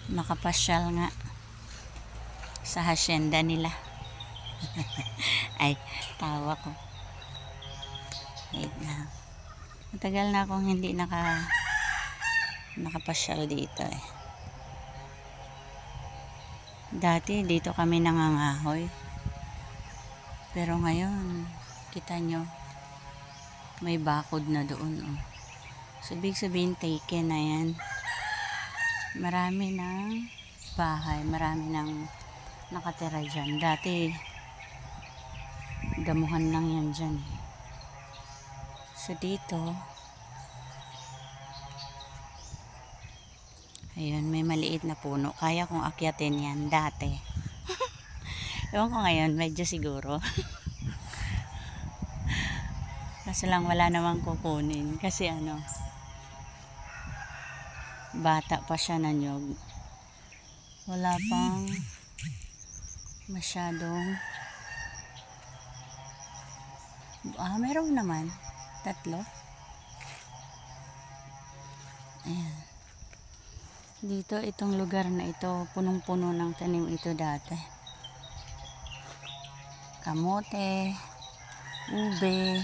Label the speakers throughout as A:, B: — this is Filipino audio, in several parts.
A: Nakapasyal nga sa hacienda nila. Ay, tawa ko. Wait na. Matagal na akong hindi nakapasyal dito eh. Dati dito kami nangangahoy. Pero ngayon, kita nyo, may bakod na doon. Oh. So, ibig sabihin taken na yan. Marami ng bahay, marami ng nakatira dyan. Dati, damuhan lang yan dyan. So, dito, ayun, may maliit na puno. Kaya kong akyatin yan dati. Ewan ko ngayon, medyo siguro. Kasi lang wala namang kukunin. Kasi ano, bata pa siya na nyog. Wala pang masyadong meron naman 3. Ayan. Dito, itong lugar na ito, punong-puno ng tanim ito dati. Kamote, ube,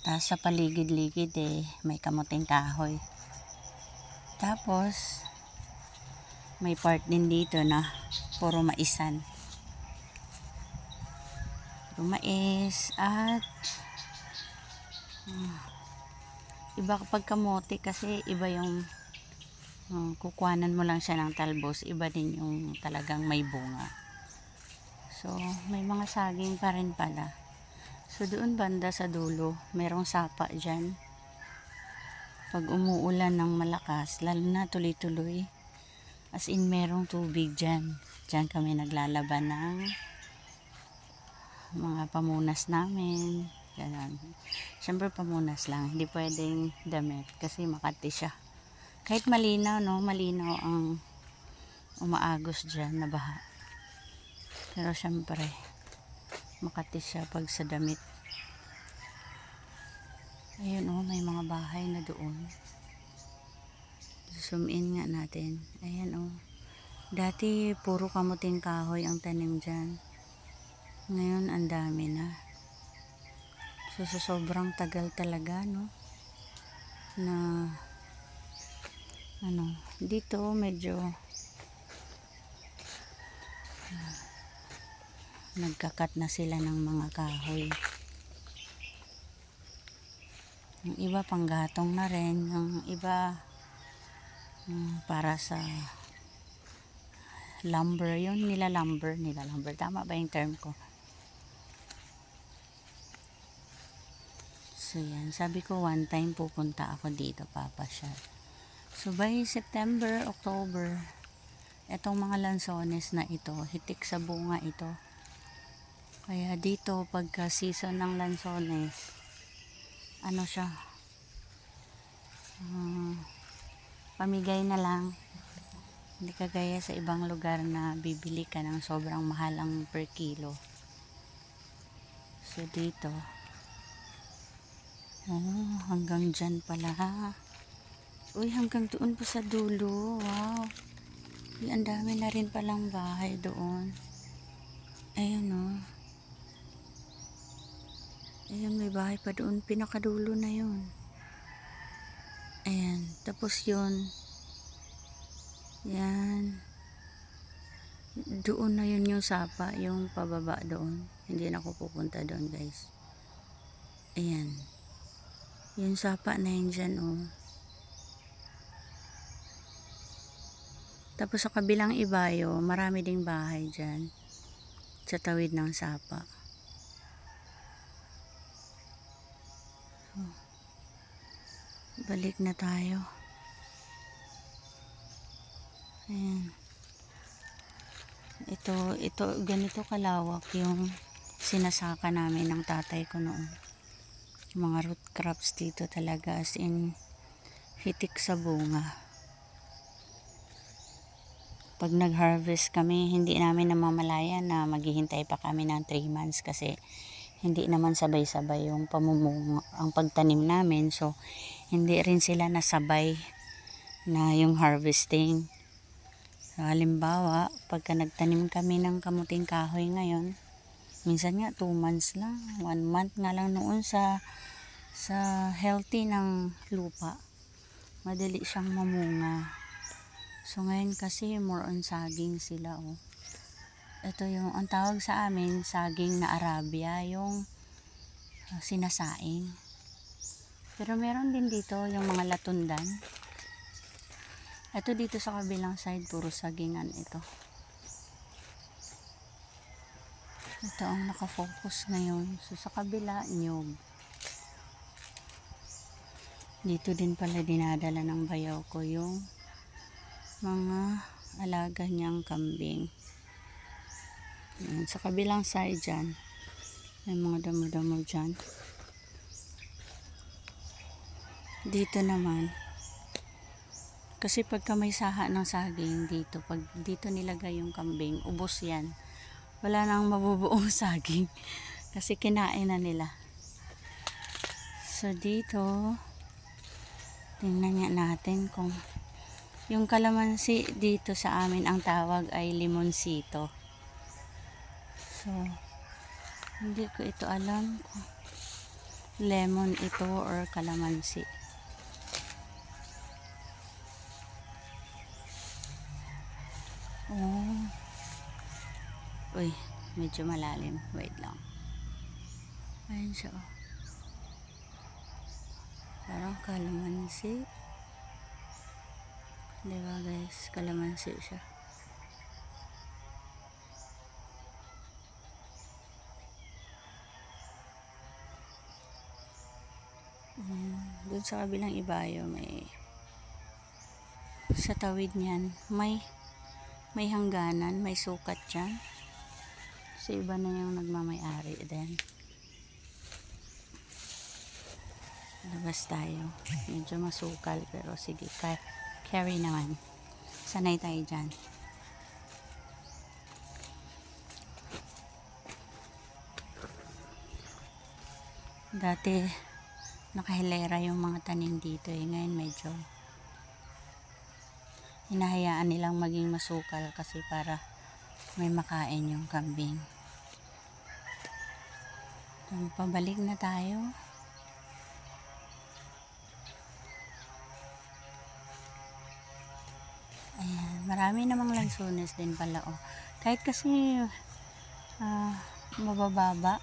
A: tapos sa paligid-ligid may kamuting kahoy. Tapos, may part din dito na puro maisan. Mais at iba kapag kamote kasi iba yung kukuhanan mo lang siya ng talbos, iba din yung talagang may bunga. So may mga saging pa rin pala. So doon banda sa dulo merong sapa dyan. Pag umuulan ng malakas, lalo na tuloy-tuloy, as in merong tubig dyan. Dyan kami naglalaban ng mga pamunas namin, ganun. Siyempre pamunas lang, hindi pwedeng damit kasi makati siya. Kahit malinaw, no, malinaw ang umaagos dyan na baha. Pero siyempre makati siya pag sa damit. Ayun oh, may mga bahay na doon. Zoom in nga natin. Ayan oh. Dati puro kamuting kahoy ang tanim dyan. Ngayon, ang dami na. So, sobrang tagal talaga, no? Na, dito medyo nagkakat na sila ng mga kahoy. Yung iba, panggatong na rin. Yung iba, para sa lumber. Yung nila lumber. Tama ba yung term ko? So yan, sabi ko one time pupunta ako dito, papasyal. So by September, October, etong mga lansones na ito, hitik sa bunga ito. Kaya dito pagka season ng lansones, ano siya, pamigay na lang. Hindi kagaya sa ibang lugar na bibili ka ng sobrang mahal ang per kilo. So dito, hanggang dyan pala. Uy, hanggang doon pa sa dulo. Wow. Uy, ang dami na rin palang bahay doon. Ayun oh. Ayun, may bahay pa doon. Pinakadulo na yun. Ayan. Tapos yun. Yan. Doon na yun yung sapa. Yung pababa doon. Hindi na ako pupunta doon, guys. Ayan. Yung sapa na yun dyan, oh. Tapos sa kabilang ibayo, marami ding bahay dyan. Sa tawid ng sapa. So, balik na tayo. Ayan. Ito, ganito kalawak yung sinasaka namin ng tatay ko noon. Mga root crops dito talaga, as in hitik sa bunga. Pag nag-harvest kami, hindi namin namamalayan na maghihintay pa kami ng 3 months kasi hindi naman sabay-sabay yung pamumunga ang pagtanim namin. So, hindi rin sila nasabay na yung harvesting. So, halimbawa, pagka nagtanim kami ng kamuting kahoy ngayon, minsan nga 2 months lang, 1 month nga lang noon sa healthy ng lupa. Madali siyang mamunga. So, ngayon kasi more on saging sila, oh. Ito yung, ang tawag sa amin, saging na Arabia, yung sinasaing. Pero meron din dito yung mga latundan. Ito dito sa kabilang side, puro sagingan ito. Ito ang nakafocus ngayon. So, sa kabila, nyug. Dito din pala dinadala ng bayaw ko yung mga alaga niyang kambing. Yan, sa kabilang side dyan, may mga damo-damo dyan. Dito naman, kasi pagka may saha ng saging dito, pag dito nilagay yung kambing, ubos yan. Wala nang mabubuong saging kasi kinain na nila. So dito, tingnan nga natin kung yung kalamansi dito sa amin, ang tawag ay limonsito. So, hindi ko ito alam kung lemon ito or kalamansi. Oh. Uy, medyo malalim. Wait lang. Ayan siya, oh. Parang kalamansi. Diba guys? Kalamansi siya. Doon sa kabilang ibayo, may sa tawid niyan, may hangganan, may sukat dyan. So, iba na yung nagmamay-ari din. Labas tayo. Medyo masukal, pero sige, carry naman. Sanay tayo dyan. Dati, nakahilera yung mga tanim dito eh. Ngayon medyo hinahayaan nilang maging masukal kasi para may makain yung kambing. Pabalik na tayo. Ayan, marami namang lansones din pala, oh. Kahit kasi mabababa,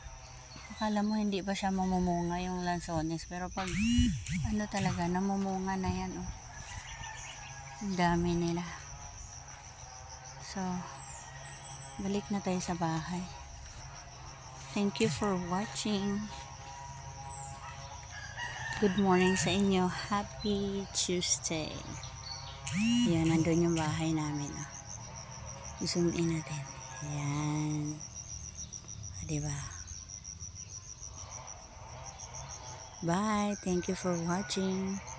A: akala mo hindi pa siya mamumunga yung lansones, pero pag ano talaga, namumunga na yan, oh. Ang dami nila. So, balik na tayo sa bahay. Thank you for watching. Good morning sa inyo. Happy Tuesday. Yan, nandun yung bahay namin. I-zoom in natin. Yan. Diba? Bye. Thank you for watching.